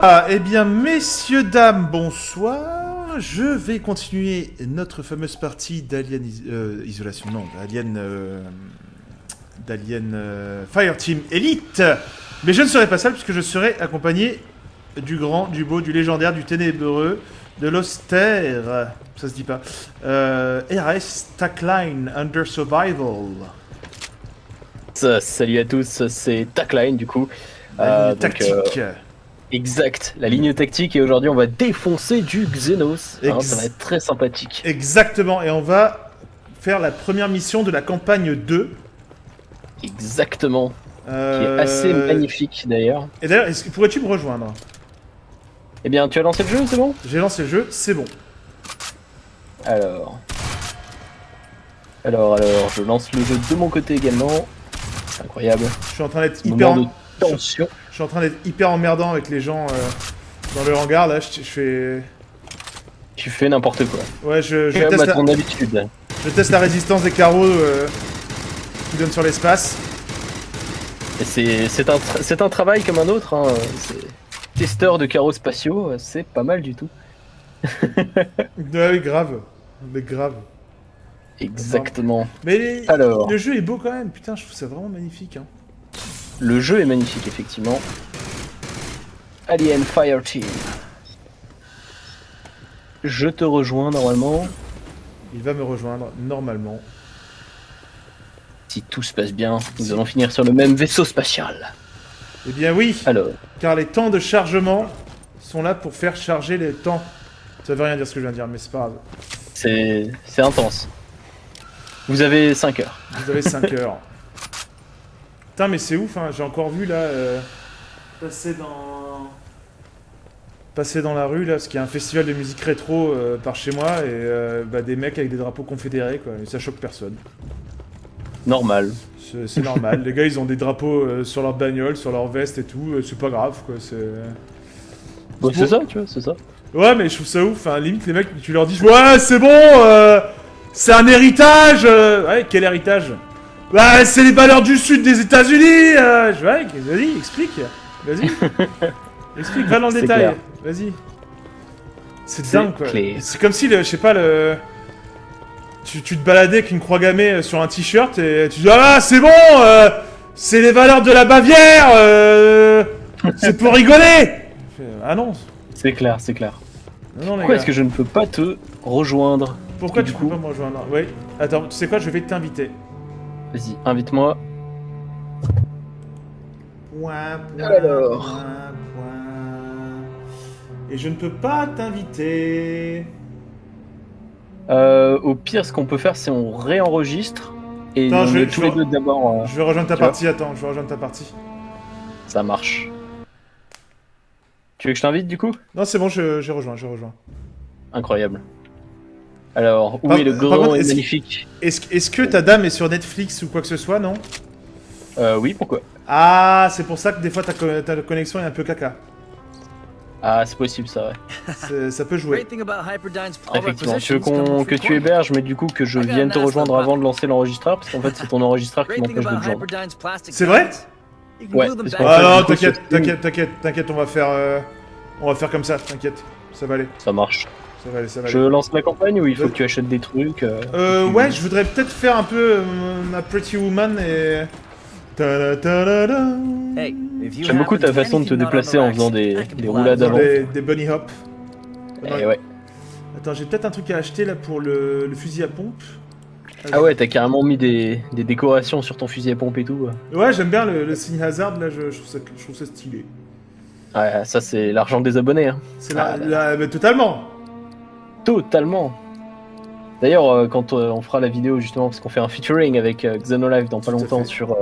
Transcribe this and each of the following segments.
Ah, eh bien, messieurs, dames, bonsoir. Je vais continuer notre fameuse partie d'Alien Isolation, non, d'Alien Fireteam Elite. Mais je ne serai pas seul puisque je serai accompagné du grand, du beau, du légendaire, du ténébreux, de l'austère, ça se dit pas, RS Tackline Under Survival. Salut à tous, c'est Tackline du coup. La ligne tactique. Exact, la ligne tactique, et aujourd'hui on va défoncer du Xenos, ça va être très sympathique. Exactement, et on va faire la première mission de la campagne 2. Exactement, qui est assez magnifique d'ailleurs. Et d'ailleurs, pourrais-tu me rejoindre? Eh bien, tu as lancé le jeu, c'est bon? J'ai lancé le jeu, c'est bon. Alors, je lance le jeu de mon côté également. C'est incroyable. Je suis en train d'être tension. Je suis en train d'être hyper emmerdant avec les gens dans le hangar, là, je fais... Tu fais n'importe quoi. Ouais, je teste ton habitude. Je teste la résistance des carreaux qui donnent sur l'espace. C'est un travail comme un autre, hein. Testeur de carreaux spatiaux, c'est pas mal du tout. Ouais, grave. Mais grave. Exactement. Mais alors, le jeu est beau quand même, putain, je trouve ça vraiment magnifique. Hein. Le jeu est magnifique, effectivement. Alien Fireteam. Je te rejoins normalement. Il va me rejoindre normalement. Si tout se passe bien, nous allons finir sur le même vaisseau spatial. Eh bien oui. Alors. Car les temps de chargement sont là pour faire charger les temps. Ça veut rien dire ce que je viens de dire, mais c'est pas grave. C'est intense. Vous avez 5 heures. Vous avez 5 heures. Putain, mais c'est ouf, hein. J'ai encore vu là passer dans la rue là, parce qu'il y a un festival de musique rétro par chez moi et des mecs avec des drapeaux confédérés quoi. Et ça choque personne. Normal. C'est normal. Les gars, ils ont des drapeaux sur leur bagnole, sur leur veste et tout. C'est pas grave quoi. Bon, c'est ça, tu vois, c'est ça. Ouais, mais je trouve ça ouf. Enfin, limite les mecs, tu leur dis ouais, c'est bon. C'est un héritage. Ouais, quel héritage? Bah, c'est les valeurs du sud des États-Unis. Ouais, vas-y, explique. Vas-y. Explique, va dans le détail. Vas-y. C'est dingue quoi. C'est comme si, je sais pas, tu te baladais avec une croix gammée sur un t-shirt et tu dis ah c'est bon, c'est les valeurs de la Bavière. C'est pour rigoler. Ah non. C'est clair, c'est clair. Non, pourquoi est-ce que je ne peux pas te rejoindre? Pourquoi tu peux pas me rejoindre? Oui. Attends, tu sais quoi, je vais t'inviter. Vas-y, invite-moi. Alors. Et je ne peux pas t'inviter. Au pire, ce qu'on peut faire, c'est on réenregistre et attends, on est tous les deux d'abord. Je vais rejoindre ta partie. Attends, je vais rejoindre ta partie. Ça marche. Tu veux que je t'invite du coup? Non, c'est bon, j'ai rejoint. Incroyable. Alors, où est le grand et magnifique? Est-ce que ta dame est sur Netflix ou quoi que ce soit, non? Oui, pourquoi? Ah, c'est pour ça que des fois ta connexion est un peu caca. Ah, c'est possible ça, ouais. Ça peut jouer. Effectivement, tu veux que tu héberges, mais du coup que je vienne te rejoindre avant de lancer l'enregistreur, parce qu'en fait c'est ton enregistreur qui m'empêche de te joindre. C'est vrai? Ouais. Ah non, t'inquiète, on va faire comme ça, t'inquiète, ça va aller. Ça marche. Ça va aller. Je lance la campagne ou il faut que tu achètes des trucs ouais, je voudrais peut-être faire un peu ma Pretty Woman et... J'aime beaucoup ta façon de te déplacer en faisant des roulades avant. Des bunny hop. Et ouais. Attends, j'ai peut-être un truc à acheter là pour le fusil à pompe. Ah ouais, t'as carrément mis des décorations sur ton fusil à pompe et tout. Ouais, j'aime bien le signe hazard là, je trouve ça stylé. Ouais, ça c'est l'argent des abonnés. Hein. C'est mais totalement. Totalement. D'ailleurs, quand on fera la vidéo justement, parce qu'on fait un featuring avec Xenolive dans pas longtemps sur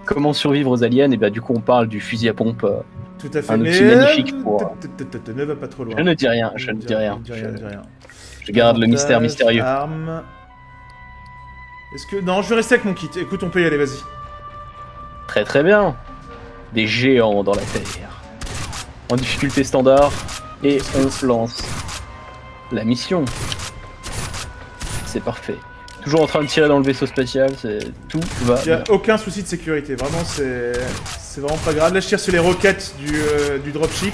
comment survivre aux aliens, et bah du coup on parle du fusil à pompe. Tout à fait. Un outil magnifique pour... Ne va pas trop loin. Je ne dis rien, je ne dis rien. Je garde le mystère mystérieux. Arme. Est-ce que... Non, je vais rester avec mon kit. Écoute, on peut y aller, vas-y. Très très bien. Des géants dans la terre. En difficulté standard. Et on lance la mission. C'est parfait. Toujours en train de tirer dans le vaisseau spatial, tout va bien. Il n'y a aucun souci de sécurité, vraiment c'est vraiment pas grave. Là je tire sur les roquettes du dropship.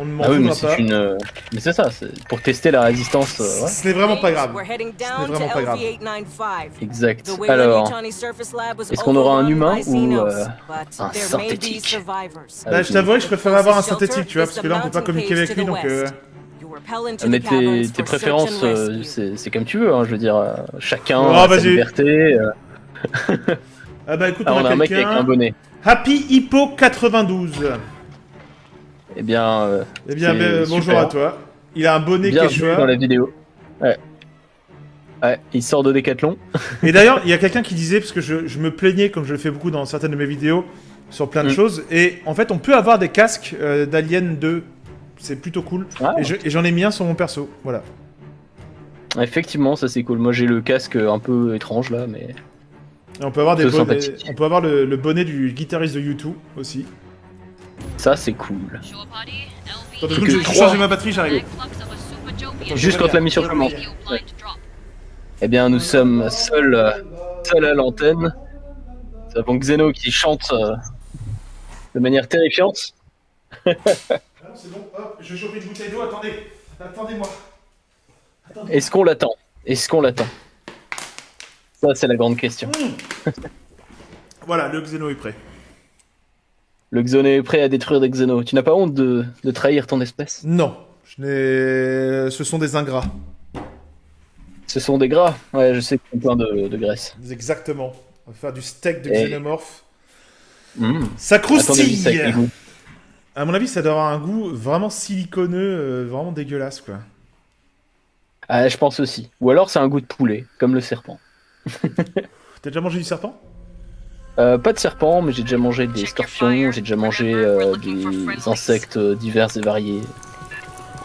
On ne m'en Ah oui, mais voudra pas. c'est une. Mais c'est ça, c'est pour tester la résistance. Ouais. Ce n'est vraiment pas grave. We're heading Ce down n'est vraiment to pas grave. LV-895. Exact. The Weyland Alors, Yutani surface lab was est-ce qu'on aura un overrun humain by ou Xenos, but un there may be synthétique? survivors. Bah, je t'avouerais que je préfère avoir un synthétique, tu vois, parce que là on peut pas communiquer avec lui, donc Mais tes préférences, c'est comme tu veux, hein, je veux dire, chacun Oh, a sa vas-y. liberté. Ah bah écoute, Ah, on on a a un mec avec un quelqu'un. bonnet. Happy Hippo 92. Eh bien, Eh bien, c'est bonjour super. à toi. Il a un bonnet Bienvenue quechua. dans la vidéo. Ouais. Ouais, il sort de Décathlon. Et d'ailleurs, il y a quelqu'un qui disait, parce que je me plaignais, comme je le fais beaucoup dans certaines de mes vidéos, sur plein de choses, et en fait, on peut avoir des casques d'Alien 2. C'est plutôt cool. Ah. Et j'en ai mis un sur mon perso. Voilà. Effectivement, ça c'est cool. Moi j'ai le casque un peu étrange là, mais. Et on peut avoir, Peu sympathique. on peut avoir le bonnet du guitariste de U2 aussi. Ça c'est cool. Attends, Que je vais trois. changer ma batterie, j'arrive. Juste quand la mission commence. Ouais. Eh bien, nous sommes seuls à l'antenne. Nous avons Xeno qui chante de manière terrifiante. Ah, c'est bon, hop, je vais choper une bouteille d'eau, attendez. Attendez-moi. Est-ce qu'on l'attend? Est-ce qu'on l'attend? Ça, c'est la grande question. Voilà, le Xeno est prêt. Le Xeno est prêt à détruire des Xenos. Tu n'as pas honte de trahir ton espèce? Non, ce sont des ingrats. Ce sont des gras. Ouais, je sais qu'ils ont plein de graisse. Exactement. On va faire du steak de Et- xénomorphe. Mmh. Ça Attendez, croustille. ça avec les goûts. À mon avis, ça doit avoir un goût vraiment siliconeux, vraiment dégueulasse, quoi. Ah, je pense aussi. Ou alors c'est un goût de poulet, comme le serpent. T'as déjà mangé du serpent? Pas de serpent, mais j'ai déjà mangé des scorpions, j'ai déjà mangé des insectes divers et variés.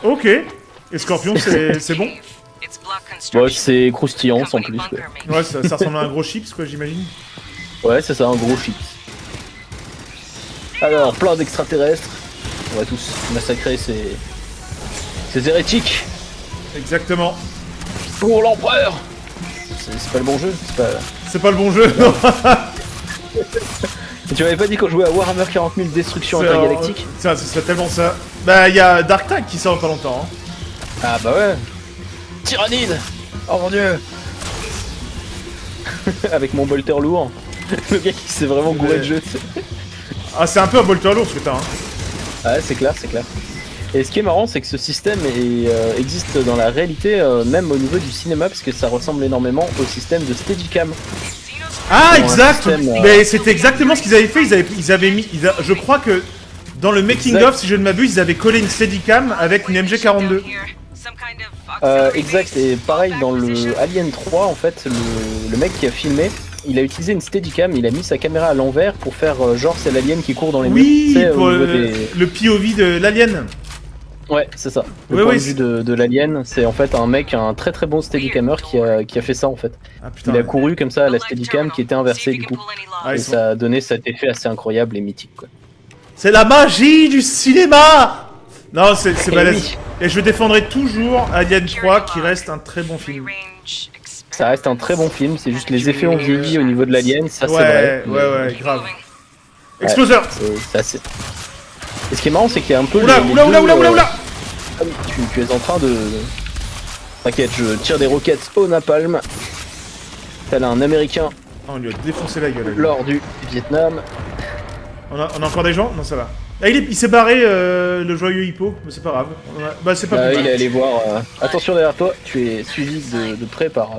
Ok. Et scorpion, c'est bon? Ouais, c'est croustillant sans plus. Ouais, ça ressemble à un gros chips, quoi, j'imagine. Ouais, c'est ça, un gros chips. Alors, plein d'extraterrestres. On va tous massacrer ces hérétiques Exactement. pour l'empereur. C'est pas le bon jeu, c'est pas... C'est pas le bon jeu, non. Tu m'avais pas dit qu'on jouait à Warhammer 40 000 Destruction Intergalactique? Ça, ce serait tellement ça. Bah, il y a Dark Tag qui sort pas longtemps. Hein. Ah bah ouais. Tyrannide. Oh mon dieu. Avec mon bolter lourd. Le gars qui s'est vraiment gouré de jeu. tu sais. Ah, c'est un peu un bolter lourd ce que t'as. Hein. Ouais, c'est clair, c'est clair. Et ce qui est marrant, c'est que ce système existe dans la réalité, même au niveau du cinéma, parce que ça ressemble énormément au système de Steadicam. Ah, Dans un exact. système, Mais c'était exactement ce qu'ils avaient fait. Ils avaient mis. Je crois que dans le making Exact. of, si je ne m'abuse, ils avaient collé une Steadicam avec une MG42. Exact, et pareil dans le Alien 3, en fait, le mec qui a filmé, il a utilisé une Steadicam, il a mis sa caméra à l'envers pour faire genre c'est l'alien qui court dans les Oui, murs. Tu sais, au pour niveau le POV de l'alien. Ouais, c'est ça. Le Ouais, point ouais, de vue de l'alien, c'est en fait un mec, un très très bon Steadicammer qui a fait ça en fait. Ah putain. Il a couru comme ça à la Steadicam qui était inversée du coup. Ah, Et ils sont- ça a donné cet effet assez incroyable et mythique quoi. C'est la magie du cinéma. Non, c'est Eh balèze. oui. Et je défendrai toujours Alien 3 qui reste un très bon film. Ça reste un très bon film, c'est juste les effets ont vieilli au niveau de l'alien, ça c'est Ouais, vrai. ouais, grave. Exploseur. C'est assez... Et ce qui est marrant c'est qu'il y a un peu... Oula, les oula, deux, oula, oula, oula, oula. Ah oui, tu es en train de... T'inquiète, je tire des roquettes au napalm. Tel un américain Ah, on lui a défoncé la gueule. lors du Vietnam. On a encore des gens? Non, ça va. Ah, il s'est barré, le joyeux hippo, mais c'est pas grave. Bah, c'est pas plus Il mal. est allé voir... Attention derrière toi, tu es suivi de près par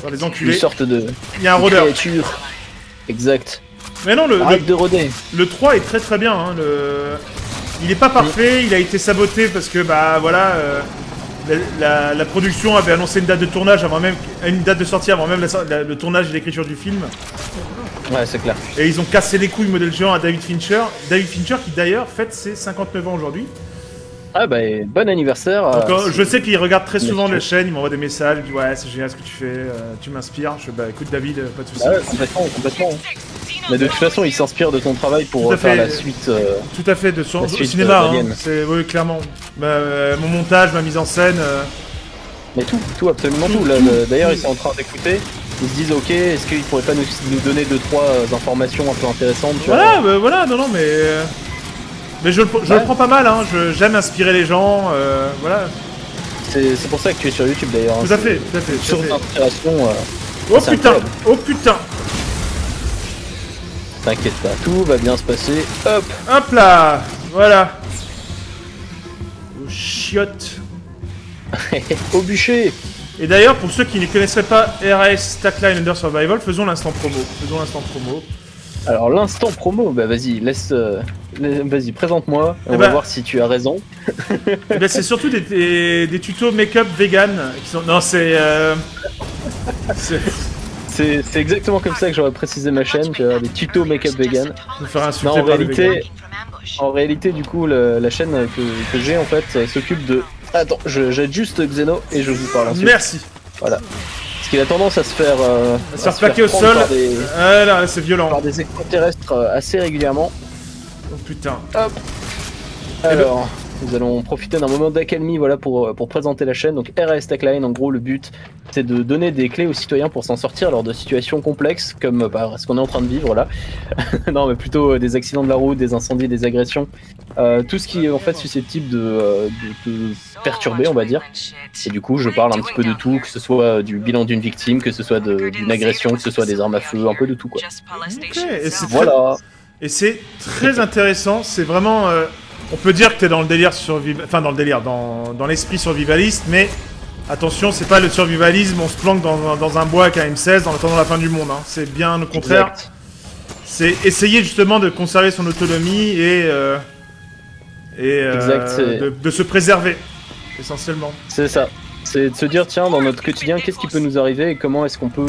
Par les une enculés. sorte de Il y a un rôdeur. créature. Exact. Mais non, Arrête de rôder. le 3 est très très bien. Hein, il est pas parfait, il a été saboté parce que, bah voilà, la production avait annoncé une date de tournage avant même, une date de sortie avant même le tournage et l'écriture du film. Ouais, c'est clair. Et ils ont cassé les couilles modèle géant à David Fincher. David Fincher qui d'ailleurs fête ses 59 ans aujourd'hui. Ah bah, bon anniversaire. Donc, je sais qu'il regarde très souvent Monsieur. les chaînes, il m'envoie des messages, il me dit ouais c'est génial ce que tu fais, tu m'inspires. Je fais bah écoute David, pas de soucis. Ah ouais, complètement. Mais de toute façon, il s'inspire de ton travail pour Tout à faire fait. la suite. Tout à fait, de son La au suite, cinéma, hein, d'Alien. c'est oui clairement. Mon montage, ma mise en scène. Mais tout, absolument tout. Là, d'ailleurs, ils sont en train d'écouter. Ils se disent, ok, est-ce qu'ils pourraient pas nous donner 2-3 informations un peu intéressantes, tu Voilà, vois. voilà, non mais Mais je le prends pas mal, hein. J'aime inspirer les gens, voilà. C'est pour ça que tu es sur YouTube d'ailleurs. Tout à fait, tout à fait. tout à Sur fait. d'inspiration. Oh c'est putain, incroyable. oh putain. T'inquiète pas, tout va bien se passer. Hop. Hop là, voilà. Oh, chiotte. Au bûcher. Et d'ailleurs, pour ceux qui ne connaisseraient pas RS Stackline Under Survival, faisons l'instant promo. Faisons l'instant promo. Alors l'instant promo, bah vas-y, vas-y, présente-moi. On Eh va ben- voir si tu as raison. Eh ben, c'est surtout des tutos make-up vegan qui sont. Non, c'est. C'est exactement comme ça que j'aurais précisé ma chaîne, tu vois, des tutos make-up vegan. Je vais faire Non, insulter en par les vegans. réalité, du coup, la chaîne que j'ai en fait s'occupe de. Attends, j'aide juste Xeno et je vous parle ensuite. Merci. Voilà. Parce qu'il a tendance à se faire. Se faire plaquer au prendre sol. Par Là, c'est violent. par des extraterrestres assez régulièrement. Oh putain. Hop. Alors, nous allons profiter d'un moment d'accalmie, voilà, pour présenter la chaîne. Donc RS Stackline, en gros, le but, c'est de donner des clés aux citoyens pour s'en sortir lors de situations complexes, comme bah, ce qu'on est en train de vivre là. Non, mais plutôt des accidents de la route, des incendies, des agressions. Tout ce qui est en fait susceptible de perturber, on va dire. Et du coup, je parle un petit peu de tout, que ce soit du bilan d'une victime, que ce soit d'une agression, que ce soit des armes à feu, un peu de tout, quoi. Ok, et c'est Voilà. Et c'est très intéressant, c'est vraiment... on peut dire que t'es dans le délire enfin dans le délire, dans l'esprit survivaliste, mais attention, c'est pas le survivalisme, on se planque dans un bois avec un M16 en attendant la fin du monde, hein. C'est bien au contraire. Exact. C'est essayer justement de conserver son autonomie et Exact, c'est- de se préserver, essentiellement. C'est ça. C'est de se dire, tiens, dans notre quotidien, qu'est-ce qui peut nous arriver et comment est-ce qu'on peut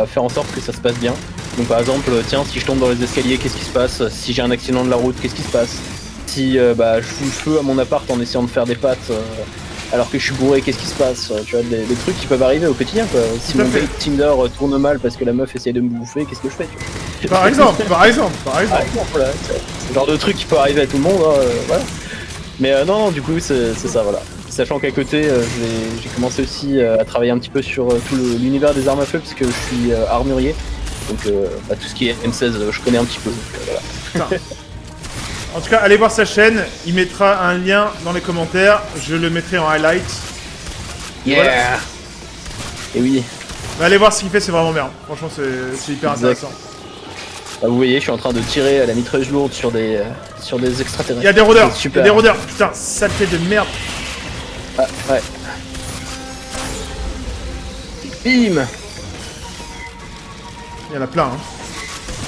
faire en sorte que ça se passe bien. Donc par exemple, tiens, si je tombe dans les escaliers, qu'est-ce qui se passe? Si j'ai un accident de la route, qu'est-ce qui se passe? Si je fous le feu à mon appart en essayant de faire des pâtes alors que je suis bourré, qu'est-ce qui se passe? Tu vois, des trucs qui peuvent arriver au quotidien, quoi. Si Tout à mon fait. date Tinder tourne mal parce que la meuf essaye de me bouffer, qu'est-ce que je fais, tu vois? Par exemple, par exemple, par Par exemple. exemple, voilà, c'est le genre de truc qui peut arriver à tout le monde, hein, voilà. Mais non, du coup, c'est ça, voilà. Sachant qu'à côté, j'ai commencé aussi à travailler un petit peu sur tout l'univers des armes à feu, parce que je suis armurier. Donc, tout ce qui est M16, je connais un petit peu. Donc, voilà. En tout cas, allez voir sa chaîne, il mettra un lien dans les commentaires, je le mettrai en highlight. Yeah! Voilà. Et oui, Mais allez voir ce qu'il fait, c'est vraiment bien. Franchement, c'est hyper Exact. intéressant. vous voyez, je suis en train de tirer à la mitrailleuse lourde sur des extraterrestres. Il y a des rôdeurs, C'est il y super. a des rôdeurs. Putain, saleté de merde. Ah, ouais. Bim! Il y en a plein, hein.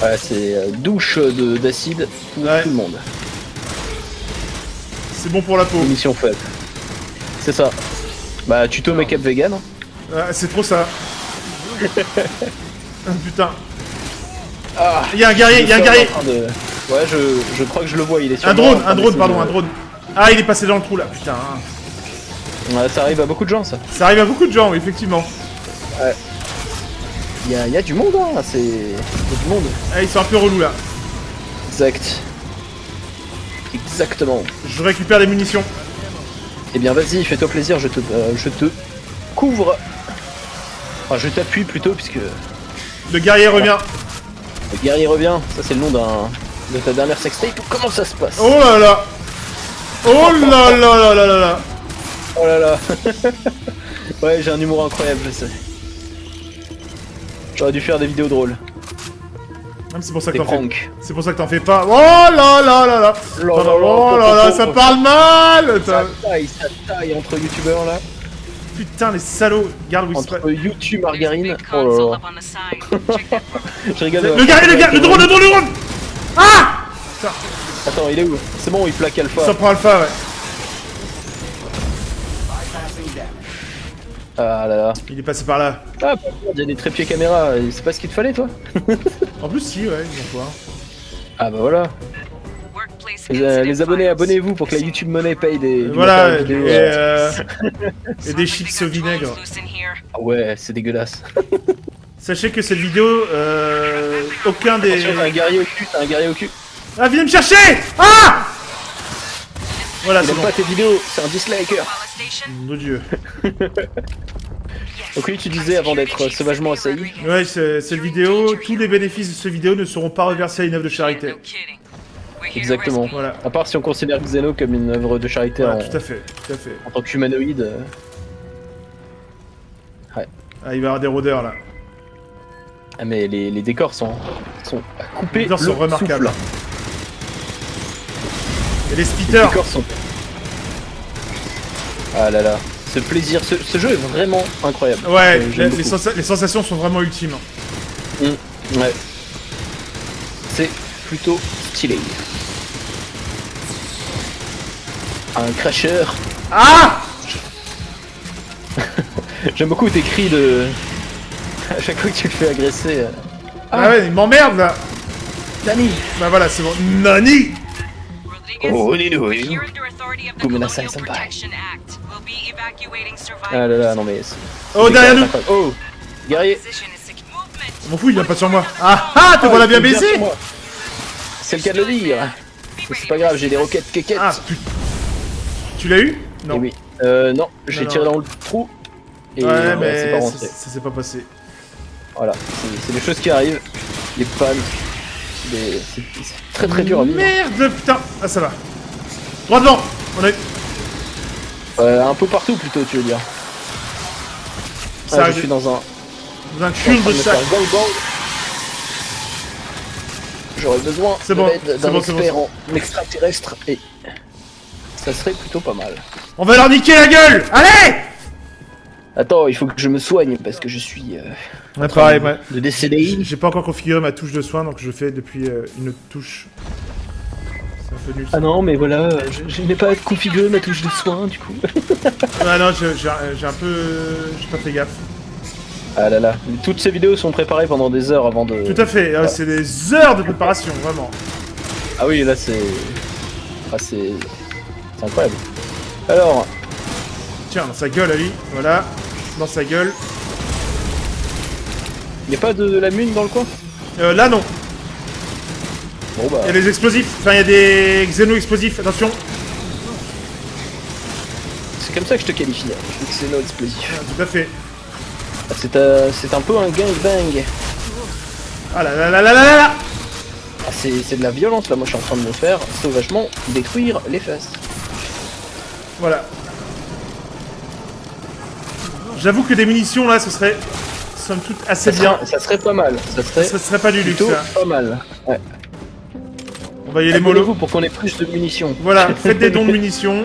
Ouais, c'est douche d'acide pour Ouais. tout le monde. C'est bon pour la peau. Mission faite. C'est ça. Bah, tuto make-up vegan. Hein. C'est trop ça. Putain. Ah, Il y a un guerrier, il y a un guerrier. Ouais, je crois que je le vois, il est sur Un moi, drone, en train un drone, d'essayer pardon, de- un drone. Ah, il est passé dans le trou là, putain. Ouais, ça arrive à beaucoup de gens, ça. Ça arrive à beaucoup de gens, oui, effectivement. Il y a du monde, hein, il y a du monde. Ah, ils sont un peu relous là. Exact. Exactement. Je récupère des munitions. Eh bien, vas-y, fais-toi plaisir, je te couvre. Enfin, je t'appuie plutôt, puisque le Le guerrier revient. guerrier revient. Ça, c'est le nom de ta dernière sextape. Comment ça se passe? Oh là là. Oh là là là là là là. Oh là là. Ouais, j'ai un humour incroyable, je sais. J'aurais dû faire des vidéos drôles. Même c'est pour ça que Des t'en fais. pranks. C'est pour ça que t'en fais pas. Oh là là là là. Oh là là, ça parle mal. Ça taille entre youtubeurs là. Putain, les salauds. Regarde où ils se Entre prennent. YouTube Margarine. Oh là là. Je rigole. Le guerrier, le drone, le drone, le drone. Ah. Attends, il est où? C'est bon, il plaque Alpha. Ça prend Alpha, ouais. Ah là là. Il est passé par là. Ah, il y a des trépieds caméra. C'est pas ce qu'il te fallait, toi? En plus, si, ouais, ils ont quoi. Ah bah voilà. Les abonnés, abonnez-vous pour que la YouTube Money paye du Voilà, matériel vidéo. et des chips au vinaigre. Ah ouais, c'est dégueulasse. Sachez que cette vidéo, aucun des... Attention, t'as un guerrier au cul, t'as un guerrier au cul. Ah, viens me chercher. Ah. Voilà, Il c'est aime bon. pas tes vidéos, c'est un disliker. Mon Dieu. Donc oui, tu disais avant d'être sauvagement assailli. Ouais, cette vidéo, tous les bénéfices de cette vidéo ne seront pas reversés à une œuvre de charité. Exactement. Voilà. À part si on considère Xeno comme une œuvre de charité Voilà, tout à fait, tout à fait. en tant qu'humanoïde. Ah, il va y avoir des rôdeurs là. Ah mais les décors sont à couper. Les décors sont le remarquables. souffle. Et les Les spitters. décors sont. Ah là là, ce plaisir, ce jeu est vraiment incroyable. Ouais, J'aime les beaucoup. les sensations sont vraiment ultimes. Ouais. C'est plutôt stylé. Un crasheur. Ah! J'aime beaucoup tes cris de. À chaque fois que tu le fais agresser. Ah ouais, il m'emmerde là. Nani. Bah voilà, c'est bon. Nani! Oh, Kuminasai senpai. Ah là là, non mais. Oh, derrière nous! Oh, guerrier. Je m'en fous, il vient pas sur moi. Ah ah, te voilà bien baisé! C'est le cas de le dire. Mais c'est pas grave, j'ai des roquettes quéquettes. Ah, tu l'as eu? Non. Et oui. Non, j'ai Non, tiré non. dans le trou. Et Ouais, c'est pas mais rentré. ça s'est pas passé. Voilà, c'est des choses qui arrivent. Les pannes. C'est très très dur à vivre. Merde, putain! Ah, ça va. Droit devant! On est. Un peu partout plutôt, tu veux dire. Ça Ah, arrive. je suis dans un. Dans un cul de sac. J'aurais besoin C'est de bon, l'aide c'est d'un bon, c'est expert bon. en extraterrestre et ça serait plutôt pas mal. On va leur niquer la gueule! Allez! Attends, il faut que je me soigne parce que je suis Ouais, pareil, ouais. de décédé. J'ai pas encore configuré ma touche de soin, donc je fais depuis une autre touche. C'est un peu nul. Ça. Ah non, mais voilà, je n'ai pas configuré ma touche de soin du coup. Ah non, j'ai un peu. J'ai pas fait gaffe. Ah là là, toutes ces vidéos sont préparées pendant des heures avant de. Tout à fait, c'est des heures de préparation, vraiment. Ah oui, là c'est. Ah c'est incroyable. Alors, Tiens, dans sa gueule à lui, voilà. Dans sa gueule. y a pas de la mine dans le coin? Là, non. Bon bah. Il y a des explosifs, enfin, il y a des xéno-explosifs, attention. C'est comme ça que je te qualifie, hein. Je dis que c'est no explosif. Ah, tout à fait. Ah, c'est un peu un gangbang. Ah là là là là là là là. Ah, c'est de la violence là, moi je suis en train de me faire sauvagement détruire les fesses. Voilà. J'avoue que des munitions là, ce serait somme toute assez bien. Ça serait pas mal, Ce serait pas du luxe. plutôt Ça. pas mal. Ouais. On va y aller mollo. Abonnez-vous pour qu'on ait plus de munitions. Voilà, faites des dons de munitions.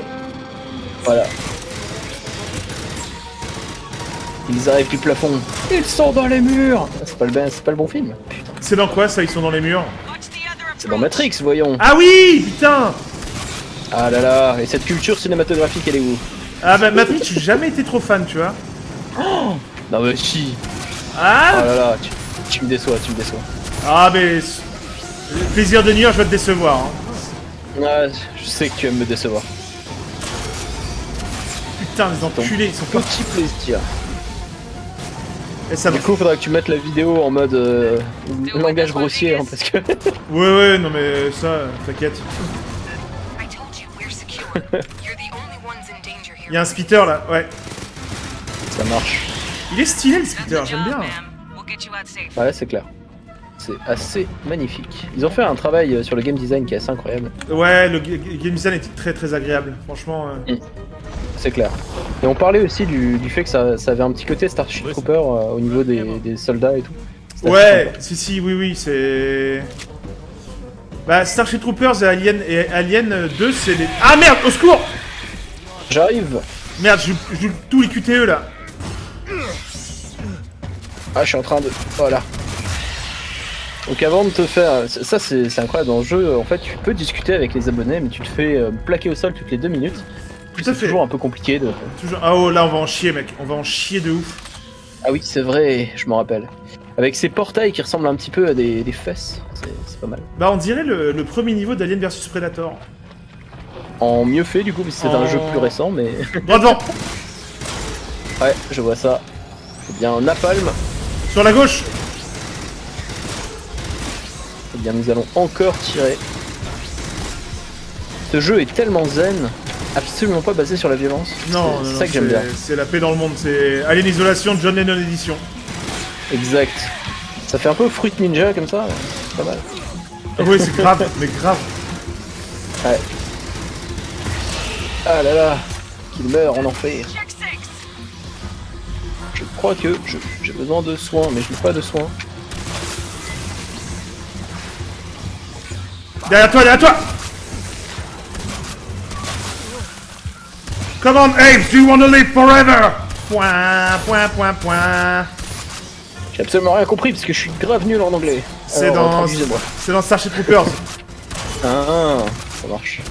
Voilà. Ils arrivent du plafond. Ils sont dans les murs. C'est pas le bon film. Putain. C'est dans quoi ça? Ils sont dans les murs. C'est dans Matrix, voyons. Ah oui, putain. Ah là là, et cette culture cinématographique, elle est où? Ah bah Matrix, j'ai jamais été trop fan, tu vois. Non mais si. Oh Ah. là là, tu me déçois, tu me déçois. Ah mais le plaisir de nuire, je vais te décevoir. Hein. Ah, je sais que tu aimes me décevoir. Putain, les enculés, ils sont pas. Petit plaisir. Et ça va. Du coup, faudra que tu mettes la vidéo en mode langage grossier, hein, parce que. Ouais, ouais, non mais ça, t'inquiète. Il y a un spitter là, ouais. Ça marche. Il est stylé le spitter, j'aime bien. Ouais, c'est clair. C'est assez magnifique. Ils ont fait un travail sur le game design qui est assez incroyable. Ouais, le game design était très très agréable, franchement. C'est clair. Et on parlait aussi du fait que ça avait un petit côté Starship Trooper au niveau des soldats et tout. C'était assez Ouais, sympa. si, oui, oui, c'est. Bah, Starship Troopers et Alien 2, c'est les. Ah merde, au secours! J'arrive. Merde, je joue tous les QTE là. Ah, je suis en train de... Voilà. Donc avant de te faire... Ça, c'est incroyable dans le jeu. En fait, tu peux discuter avec les abonnés, mais tu te fais plaquer au sol toutes les 2 minutes. Tout à C'est fait. toujours un peu compliqué de... Toujours. Ah oh, là, on va en chier, mec. On va en chier de ouf. Ah oui, c'est vrai, je m'en rappelle. Avec ces portails qui ressemblent un petit peu à des fesses. C'est pas mal. Bah, on dirait le premier niveau d'Alien vs Predator. En mieux fait, du coup, parce que c'est un jeu plus récent, mais... Droit devant! Ouais, je vois ça. Eh bien, Napalm. Sur la gauche! Eh bien, nous allons encore tirer. Ce jeu est tellement zen, absolument pas basé sur la violence. Non, C'est ça que j'aime bien. C'est la paix dans le monde. C'est Alien Isolation, John Lennon Edition. Exact. Ça fait un peu Fruit Ninja comme ça, c'est pas mal. Ah oui, c'est grave, mais grave. Ouais. Ah là là, qu'il meurt en enfer. Je crois que j'ai besoin de soins, mais je n'ai pas de soins. Derrière toi, derrière toi! Come on, Abe, do you want to live forever? Point. J'ai absolument rien compris parce que je suis grave nul en anglais. C'est Alors, dans... traduisez-moi. C'est dans Starship Troopers. Ah, ça marche.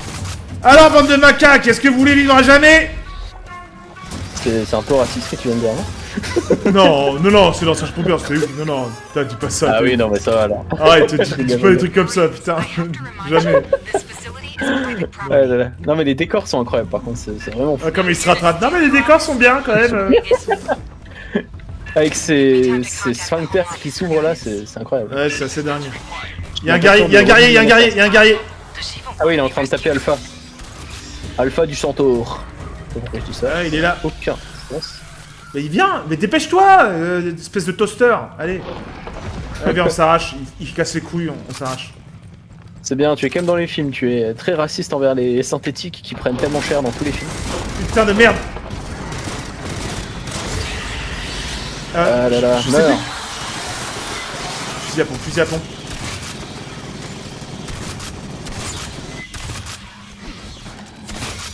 Alors, bande de macaques, est-ce que vous voulez vivre à jamais? C'est un peu raciste ce que tu viens de dire, non? Non, c'est dans Starship Troopers, c'est ouf. Non, putain, dis pas ça. Ah t'es- oui, non, mais ça va alors. Arrête, dis pas des trucs comme ça, putain. Jamais. Ouais, là, là. Non, mais les décors sont incroyables par contre, c'est vraiment fou. Ah, comme ils se rattrapent. Non, mais les décors sont bien quand même. Avec ces sphincters qui s'ouvrent là, c'est incroyable. Ouais, c'est assez dingue. Y'a un guerrier. Ah oui, il est en train de taper Alpha. Alpha du centaure. Je sais pas pourquoi je dis ça. Ah, il est là. Aucun sens. Mais il vient, mais dépêche-toi, espèce de toaster. Allez. Allez, viens, on s'arrache. Il casse les couilles, on s'arrache. C'est bien, tu es comme dans les films, tu es très raciste envers les synthétiques qui prennent tellement cher dans tous les films. Putain de merde. Ah là là, je sais meurs. plus. Fusil à pompe.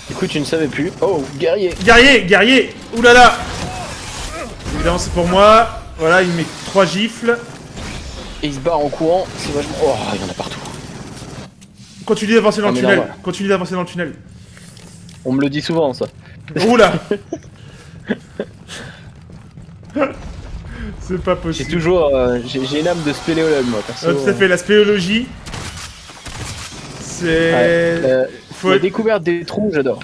Du coup, tu ne savais plus. Oh, guerrier. Guerrier. Oulala. Évidemment, c'est pour moi. Voilà, il met 3 gifles. Et il se barre en courant, c'est vachement... Oh, il y en a partout. Continue d'avancer dans Ah, le mais tunnel. normal. Continue d'avancer dans le tunnel. On me le dit souvent, ça. Oula. C'est pas J'ai possible. toujours... j'ai une âme de spéléologue, moi, perso. Tout à fait, la spéléologie. C'est... Ouais, faut la être- découverte des trous, j'adore.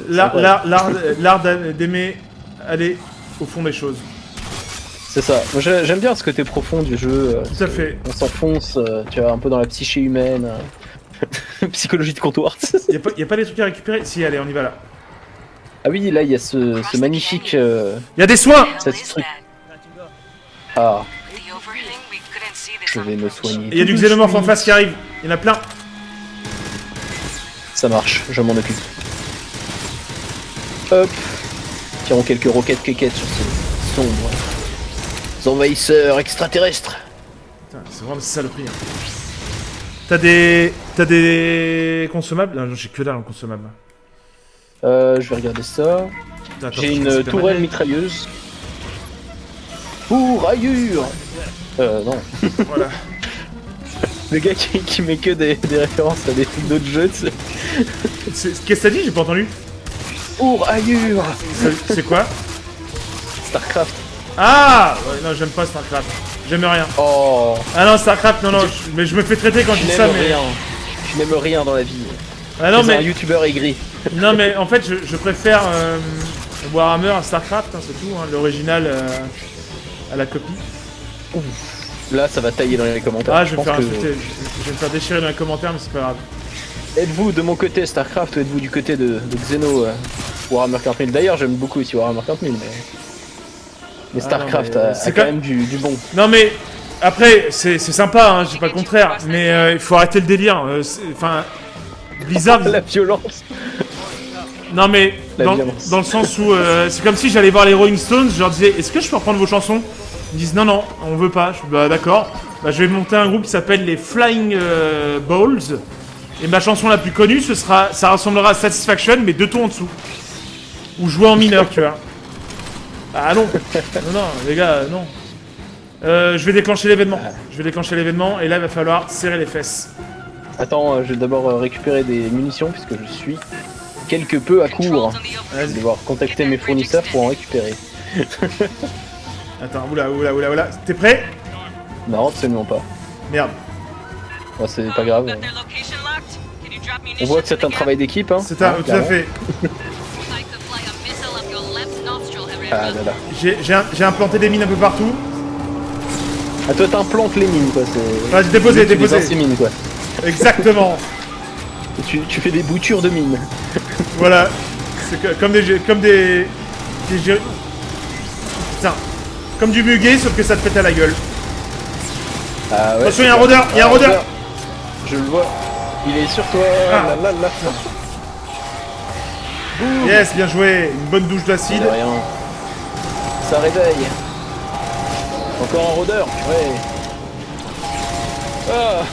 L'art d'aimer aller au fond des choses. C'est ça. Moi, j'aime bien ce côté profond du jeu. Tout à fait. On s'enfonce, tu vois, un peu dans la psyché humaine. Psychologie de comptoir. Y a pas des trucs à récupérer? Si, allez, on y va là. Ah oui, là, il y a ce magnifique... Y a des soins! cette truc. Ah, je vais me soigner. Et y a du xénomorphe en face qui arrive. Y en a plein. Ça marche, je m'en occupe. Hop. Tirons quelques roquettes quéquettes sur ces sombres envahisseurs extraterrestres. Putain, c'est vraiment des saloperies. Hein. T'as des consommables? Non, j'ai que dalle en consommable. Je vais regarder ça. Putain, attends, J'ai je une suis tourelle Superman. mitrailleuse. Pour ailleurs. Non. Voilà. Le gars qui met que des références à des trucs d'autres jeux, tu sais. Qu'est-ce que t'as dit? J'ai pas entendu. Pour ailleurs. C'est quoi? Starcraft. Ah ouais, non, j'aime pas Starcraft. J'aime rien. Oh. Ah non, Starcraft, non, mais je me fais traiter quand je Je dis ça, n'aime mais... rien. Je n'aime rien dans la vie. Ah non, C'est un mais... youtubeur aigri. Non, mais en fait, je préfère Warhammer à Starcraft, hein, c'est tout. Hein, l'original à la copie. Là, ça va tailler dans les commentaires. Ah, je vais me pense faire que- insulter. Je vais me faire déchirer dans les commentaires, mais c'est pas grave. Êtes-vous de mon côté Starcraft ou êtes-vous du côté de Xeno Warhammer 40 000? D'ailleurs, j'aime beaucoup aussi Warhammer 40 000, mais Ah Starcraft non, mais a c'est quand quand- même du bon. Non, mais après, c'est sympa, hein, je dis pas le contraire, mais il faut arrêter le délire. Enfin, Blizzard. La violence. Non, mais La dans violence. le sens où c'est comme si j'allais voir les Rolling Stones, je leur disais, est-ce que je peux reprendre vos chansons? Ils me disent non, on veut pas. Je dis, bah d'accord. Bah, je vais monter un groupe qui s'appelle les Flying Balls. Et ma chanson la plus connue, ça ressemblera à Satisfaction, mais 2 tons en dessous. Ou jouer en mineur, tu vois. Ah non, non, les gars, non. Je vais déclencher l'événement. Et là, il va falloir serrer les fesses. Attends, je vais d'abord récupérer des munitions puisque je suis quelque peu à court. Je vais devoir contacter mes fournisseurs pour en récupérer. Attends, oula. T'es prêt? Non, absolument pas. Merde. Bon, c'est pas grave. On voit que c'est un travail d'équipe, hein. C'est un, hein, tout à clairement. fait. Ah là là. J'ai implanté des mines un peu partout. Ah, toi t'implantes les mines, quoi. C'est... Enfin, déposé. Ces mines, quoi. Exactement. Tu fais des boutures de mines. Voilà. C'est comme des putain. Comme du muguet, sauf que ça te pète à la gueule. Ah ouais. Attention, il y a un rôdeur, Je le vois. Il est sur toi. Ah. Là, là, là. Yes, bien joué. Une bonne douche d'acide. De rien. Ça réveille. Encore un rôdeur. Ouais. Ah.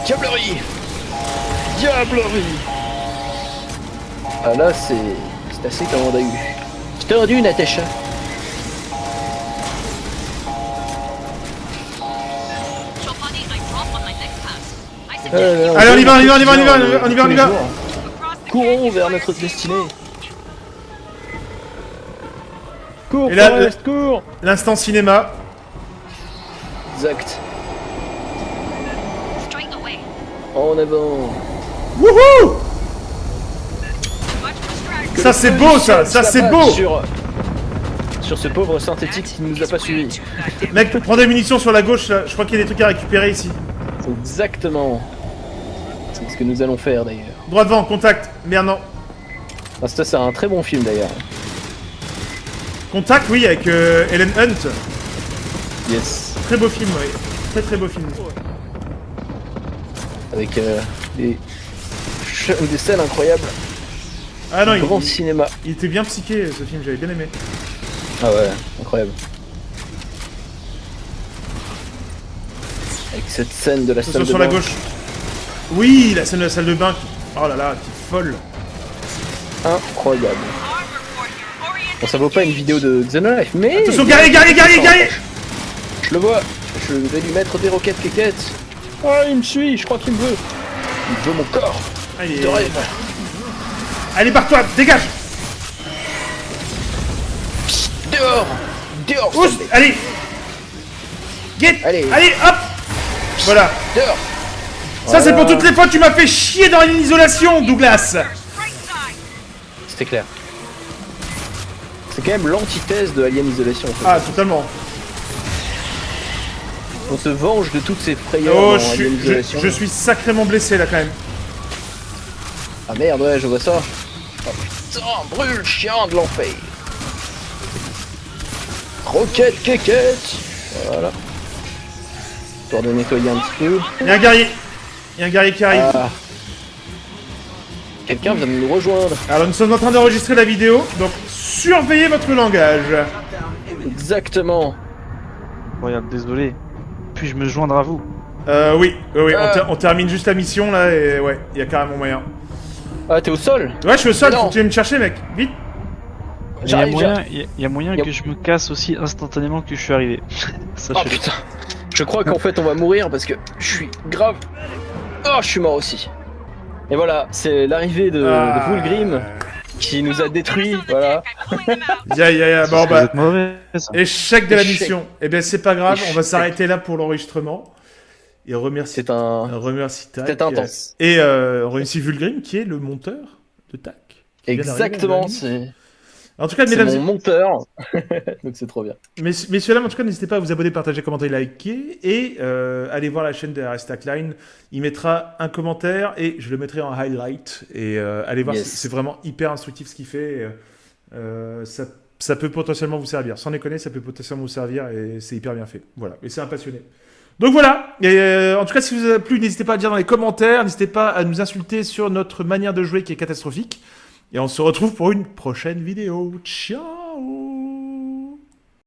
Diablerie. Diablerie. Ah là, c'est assez comme on a eu. Je t'ai rendu, Natacha. Allez, on y va, on y va, on y va, on y va, on y va, on y va. Courons vers notre destinée. Cours, Et là, Forrest, cours. L'instant cinéma. Exact. En avant. Wouhou! Ça c'est beau, ça c'est beau. Sur ce pauvre synthétique qui ne nous a pas suivis. Mec, prends des munitions sur la gauche là. Je crois qu'il y a des trucs à récupérer ici. C'est exactement. C'est ce que nous allons faire d'ailleurs. Droit devant, contact. Merde, non. Ah, ça c'est un très bon film d'ailleurs. Contact, oui, avec Ellen Hunt. Yes. Très beau film, oui. Très très beau film. Avec des scènes incroyables. Ah non, Grand cinéma. il était bien psyché ce film, j'avais bien aimé. Ah ouais, incroyable. Avec cette scène de la salle de Sur bain. la gauche. Oui, la scène de la salle de bain. Oh là là, qui folle. Incroyable. Bon, ça vaut pas une vidéo de Xenolife, mais... Attention, guerrier, guerrier, guerrier, guerrier. Je le vois. Je vais lui mettre des roquettes quéquettes. Oh, il me suit, je crois qu'il me veut. Il veut mon corps. Allez, De rêve. allez, barre-toi, dégage. Dehors. Dehors. Ousse, sale bête. allez. Get. Allez. Allez, hop. Voilà. Dehors. Ça c'est pour Voilà. toutes les fois que tu m'as fait chier dans l'isolation, Douglas. C'était clair. C'est quand même l'antithèse de Alien Isolation. En fait. Ah, totalement. On se venge de toutes ces frayeurs Oh, dans je Alien suis, Isolation. je suis sacrément blessé là quand même. Ah merde, ouais, je vois ça. Oh putain, brûle, chien de l'enfer. Roquette, quéquette. Voilà. Pour de nettoyer un petit peu. Il y a un guerrier. Il y a un guerrier qui arrive. Ah. Quelqu'un vient de nous rejoindre. Alors nous sommes en train d'enregistrer la vidéo, donc surveillez votre langage. Exactement. Incroyable, désolé. Puis-je me joindre à vous? Oui, on termine juste la mission là et ouais, il y a carrément moyen. Ah, t'es au sol? Ouais, je suis au sol, Non. faut que tu viennes me chercher mec, vite. Il y a J'arrive, moyen, il y a moyen Y a- que je me casse aussi instantanément que je suis arrivé. Oh Sachez-le. putain. Je crois qu'en fait on va mourir parce que je suis grave. Oh, je suis mort aussi. Et voilà, c'est l'arrivée de Vulgrim qui nous a détruits, voilà. Ya, bon Vous bah, êtes mauvais, ça. échec de la Échec. mission. Eh bien c'est pas grave, on va Échec. s'arrêter là pour l'enregistrement. Et on remercie, C'est un... on remercie Tac. C'était intense. Et on remercie Vulgrim qui est le monteur de Tac. qui vient d'arriver, Exactement, mon ami. c'est En tout cas, c'est mesdames mon monteur. Donc c'est trop bien. Messieurs, dames, en tout cas, n'hésitez pas à vous abonner, partager, commenter, liker et allez voir la chaîne de Aristackline. Il mettra un commentaire et je le mettrai en highlight. Et allez voir, Yes. c'est vraiment hyper instructif ce qu'il fait. Ça peut potentiellement vous servir. Sans déconner, ça peut potentiellement vous servir et c'est hyper bien fait. Voilà, et c'est un passionné. Donc voilà, et en tout cas, si vous a plu, n'hésitez pas à dire dans les commentaires, n'hésitez pas à nous insulter sur notre manière de jouer qui est catastrophique. Et on se retrouve pour une prochaine vidéo. Ciao!